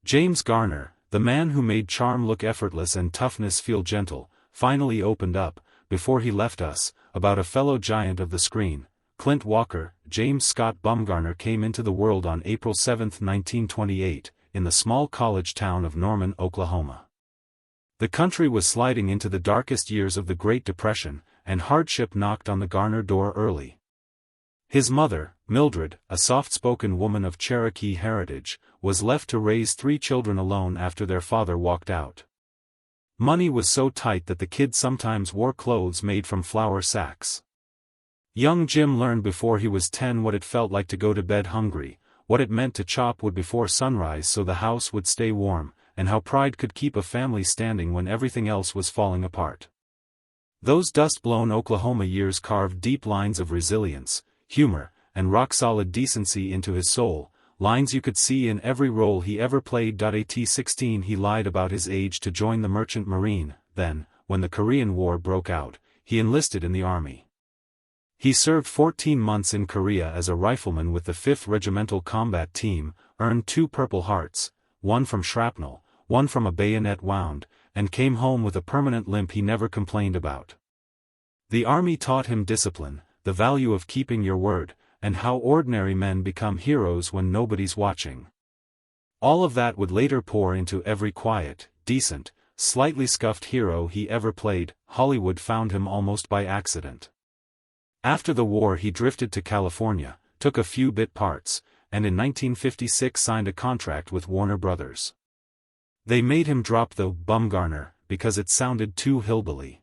James Garner, the man who made charm look effortless and toughness feel gentle, finally opened up, before he left us, about a fellow giant of the screen. Clint Walker, James Scott Bumgarner came into the world on April 7, 1928, in the small college town of Norman, Oklahoma. The country was sliding into the darkest years of the Great Depression, and hardship knocked on the Garner door early. His mother, Mildred, a soft-spoken woman of Cherokee heritage, was left to raise 3 children alone after their father walked out. Money was so tight that the kids sometimes wore clothes made from flour sacks. Young Jim learned before he was 10 what it felt like to go to bed hungry, what it meant to chop wood before sunrise so the house would stay warm, and how pride could keep a family standing when everything else was falling apart. Those dust-blown Oklahoma years carved deep lines of resilience, humor, and rock-solid decency into his soul, lines you could see in every role he ever played. At 16 he lied about his age to join the Merchant Marine, then, when the Korean War broke out, he enlisted in the Army. He served 14 months in Korea as a rifleman with the 5th Regimental Combat Team, earned 2 Purple Hearts, one from shrapnel, one from a bayonet wound, and came home with a permanent limp he never complained about. The Army taught him discipline, the value of keeping your word, and how ordinary men become heroes when nobody's watching. All of that would later pour into every quiet, decent, slightly scuffed hero he ever played. Hollywood found him almost by accident. After the war he drifted to California, took a few bit parts, and in 1956 signed a contract with Warner Brothers. They made him drop the Bumgarner because it sounded too hillbilly.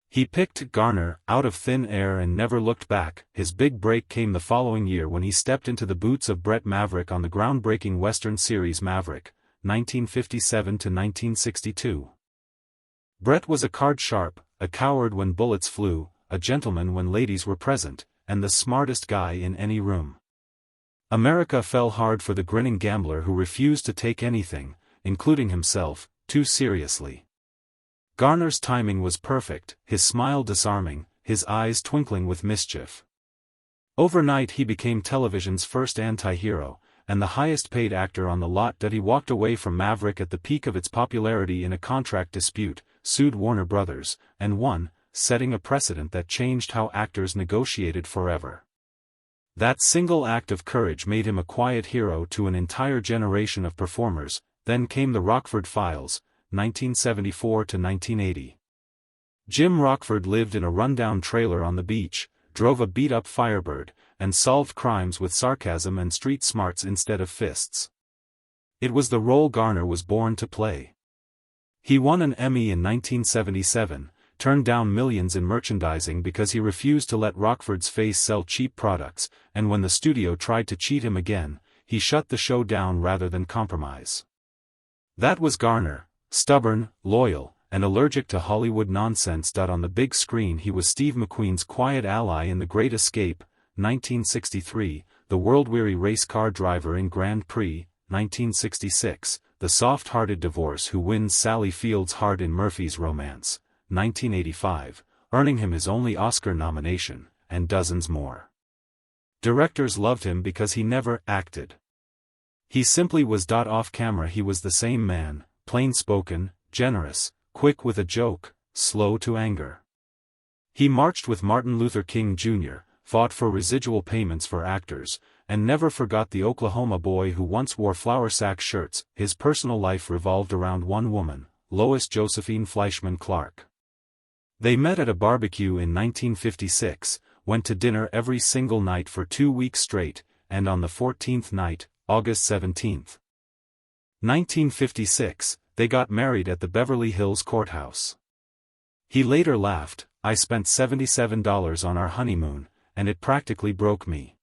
He picked Garner out of thin air and never looked back. His big break came the following year when he stepped into the boots of Brett Maverick on the groundbreaking Western series Maverick, 1957 to 1962. Brett was a card sharp, a coward when bullets flew, a gentleman when ladies were present, and the smartest guy in any room. America fell hard for the grinning gambler who refused to take anything, including himself, too seriously. Garner's timing was perfect, his smile disarming, his eyes twinkling with mischief. Overnight he became television's first anti-hero, and the highest-paid actor on the lot. He walked away from Maverick at the peak of its popularity in a contract dispute, sued Warner Brothers, and won, setting a precedent that changed how actors negotiated forever. That single act of courage made him a quiet hero to an entire generation of performers. Then came the Rockford Files, 1974 to 1980. Jim Rockford lived in a rundown trailer on the beach, drove a beat-up Firebird, and solved crimes with sarcasm and street smarts instead of fists. It was the role Garner was born to play. He won an Emmy in 1977, turned down millions in merchandising because he refused to let Rockford's face sell cheap products, and when the studio tried to cheat him again, he shut the show down rather than compromise. That was Garner, stubborn, loyal, and allergic to Hollywood nonsense. On the big screen he was Steve McQueen's quiet ally in The Great Escape, 1963, the world-weary race car driver in Grand Prix, 1966, the soft-hearted divorce who wins Sally Field's heart in Murphy's Romance, 1985, earning him his only Oscar nomination, and dozens more. Directors loved him because he never acted. He simply was. Off camera he was the same man, plain-spoken, generous, quick with a joke, slow to anger. He marched with Martin Luther King Jr., fought for residual payments for actors, and never forgot the Oklahoma boy who once wore flour sack shirts. His personal life revolved around one woman, Lois Josephine Fleischman Clark. They met at a barbecue in 1956, went to dinner every single night for 2 weeks straight, and on the 14th night, August 17, 1956, they got married at the Beverly Hills courthouse. He later laughed, "I spent $77 on our honeymoon, and it practically broke me."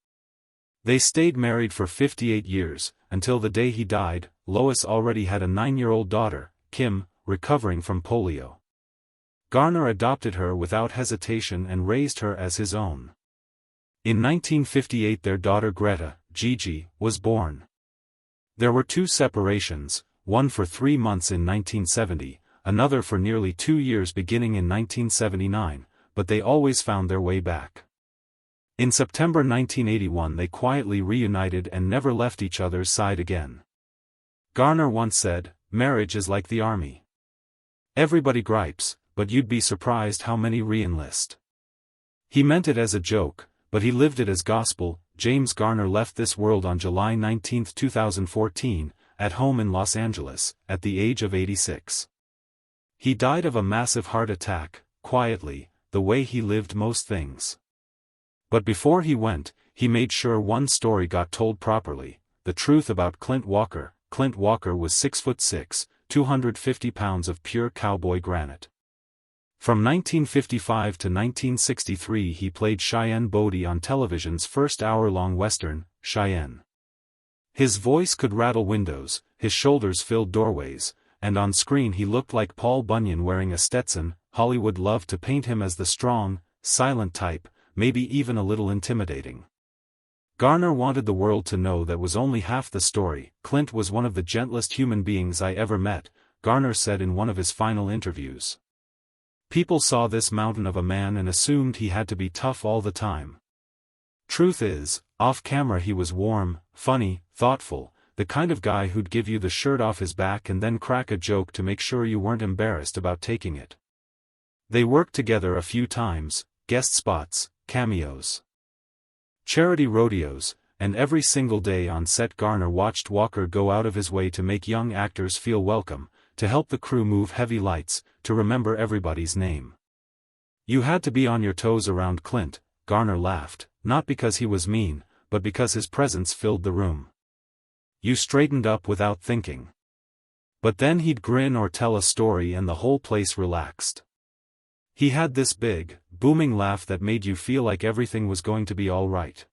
They stayed married for 58 years, until the day he died. Lois already had a 9-year-old daughter, Kim, recovering from polio. Garner adopted her without hesitation and raised her as his own. In 1958 their daughter Greta, Gigi, was born. There were 2 separations, one for 3 months in 1970, another for nearly 2 years beginning in 1979, but they always found their way back. In September 1981 they quietly reunited and never left each other's side again. Garner once said, "Marriage is like the army. Everybody gripes, but you'd be surprised how many re-enlist." He meant it as a joke, but he lived it as gospel. James Garner left this world on July 19, 2014, at home in Los Angeles, at the age of 86. He died of a massive heart attack, quietly, the way he lived most things. But before he went, he made sure one story got told properly, the truth about Clint Walker. Clint Walker was 6'6", 250 pounds of pure cowboy granite. From 1955 to 1963 he played Cheyenne Bodie on television's first hour-long western, Cheyenne. His voice could rattle windows, his shoulders filled doorways, and on screen he looked like Paul Bunyan wearing a Stetson. Hollywood loved to paint him as the strong, silent type, maybe even a little intimidating. Garner wanted the world to know that was only half the story. "Clint was one of the gentlest human beings I ever met," Garner said in one of his final interviews. "People saw this mountain of a man and assumed he had to be tough all the time. Truth is, off camera he was warm, funny, thoughtful, the kind of guy who'd give you the shirt off his back and then crack a joke to make sure you weren't embarrassed about taking it." They worked together a few times, guest spots, cameos, charity rodeos, and every single day on set Garner watched Walker go out of his way to make young actors feel welcome, to help the crew move heavy lights, to remember everybody's name. "You had to be on your toes around Clint," Garner laughed, "not because he was mean, but because his presence filled the room. You straightened up without thinking. But then he'd grin or tell a story and the whole place relaxed. He had this big, booming laugh that made you feel like everything was going to be all right."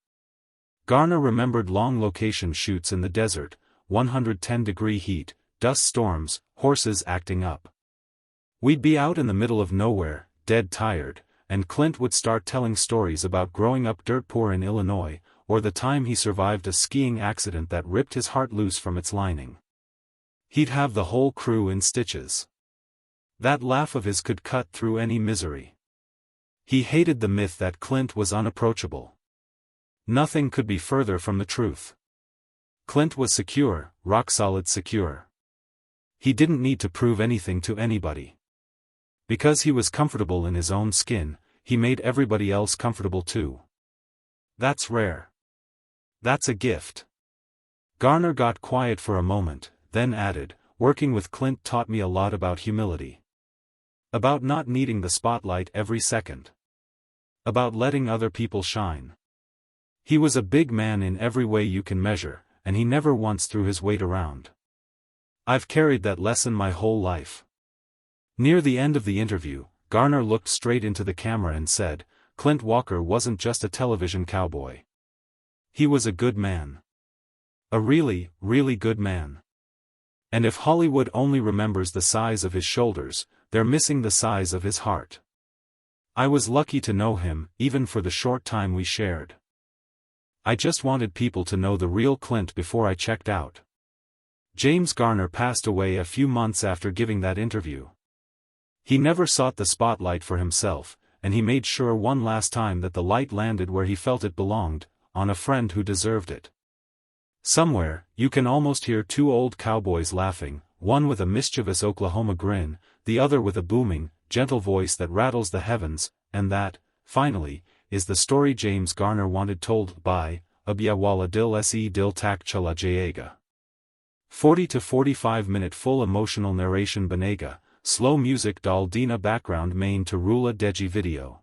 Garner remembered long location shoots in the desert, 110-degree heat, dust storms, horses acting up. "We'd be out in the middle of nowhere, dead tired, and Clint would start telling stories about growing up dirt poor in Illinois, or the time he survived a skiing accident that ripped his heart loose from its lining. He'd have the whole crew in stitches. That laugh of his could cut through any misery." He hated the myth that Clint was unapproachable. Nothing could be further from the truth. Clint was secure, rock-solid secure. He didn't need to prove anything to anybody. Because he was comfortable in his own skin, he made everybody else comfortable too. That's rare. That's a gift. Garner got quiet for a moment, then added, "Working with Clint taught me a lot about humility. About not needing the spotlight every second. About letting other people shine. He was a big man in every way you can measure, and he never once threw his weight around. I've carried that lesson my whole life." Near the end of the interview, Garner looked straight into the camera and said, "Clint Walker wasn't just a television cowboy. He was a good man. A really, really good man. And if Hollywood only remembers the size of his shoulders, they're missing the size of his heart. I was lucky to know him, even for the short time we shared. I just wanted people to know the real Clint before I checked out." James Garner passed away a few months after giving that interview. He never sought the spotlight for himself, and he made sure one last time that the light landed where he felt it belonged, on a friend who deserved it. Somewhere, you can almost hear two old cowboys laughing, one with a mischievous Oklahoma grin, the other with a booming, gentle voice that rattles the heavens, and that, finally, is the story James Garner wanted told by, Abiawala Dil Se Dil Tak Chala Jayega. 40 to 45 minute full emotional narration Banega, slow music Dal Dina background main to Rula Deji video.